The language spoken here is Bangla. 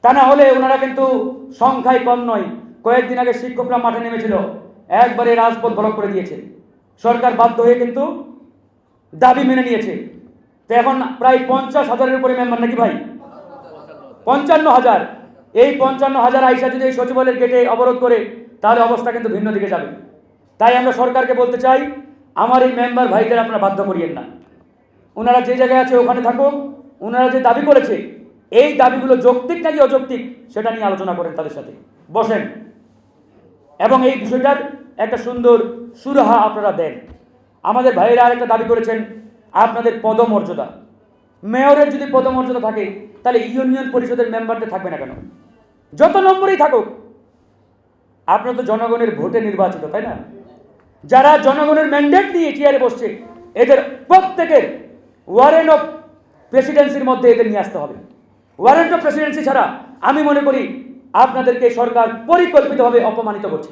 তা না হলে ওনারা কিন্তু সংখ্যায় কম নয়। কয়েকদিন আগে শিক্ষকরা মাঠে নেমেছিল, একবারে রাজপথ ব্লক করে দিয়েছে। সরকার বাধ্য হয়ে কিন্তু দাবি মেনে নিয়েছে। তো এখন প্রায় 50,000-এর উপরে মেম্বার নাকি ভাই? 55,000। এই 55,000 আইসা যদি এই সচিবালয়ের গেটে অবরোধ করে, তাহলে অবস্থা কিন্তু ভিন্ন দিকে যাবে। তাই আমরা সরকারকে বলতে চাই, আমার এই মেম্বার ভাইদের আপনারা বাধ্য করিয়েন না। ওনারা যে জায়গায় আছে ওখানে থাকুক। ওনারা যে দাবি করেছে, এই দাবিগুলো যৌক্তিক নাকি অযৌক্তিক সেটা নিয়ে আলোচনা করেন, তাদের সাথে বসেন এবং এই বিষয়টার একটা সুন্দর সুরাহা আপনারা দেন। আমাদের ভাইয়েরা আরেকটা দাবি করেছেন, আপনাদের পদমর্যাদা। মেয়রের যদি পদমর্যাদা থাকে, তাহলে ইউনিয়ন পরিষদের মেম্বারদের থাকবে না কেন? যত নম্বরই থাকুক, আপনারা তো জনগণের ভোটে নির্বাচিত, তাই না? যারা জনগণের ম্যান্ডেট নিয়ে চেয়ারে বসছে, এদের প্রত্যেকের ওয়ারেন্ট অফ প্রেসিডেন্সির মধ্যে এদের নিয়ে আসতে হবে। ওয়ারেন্ট অফ প্রেসিডেন্সি ছাড়া আমি মনে করি আপনাদেরকে সরকার পরিকল্পিতভাবে অপমানিত করছে।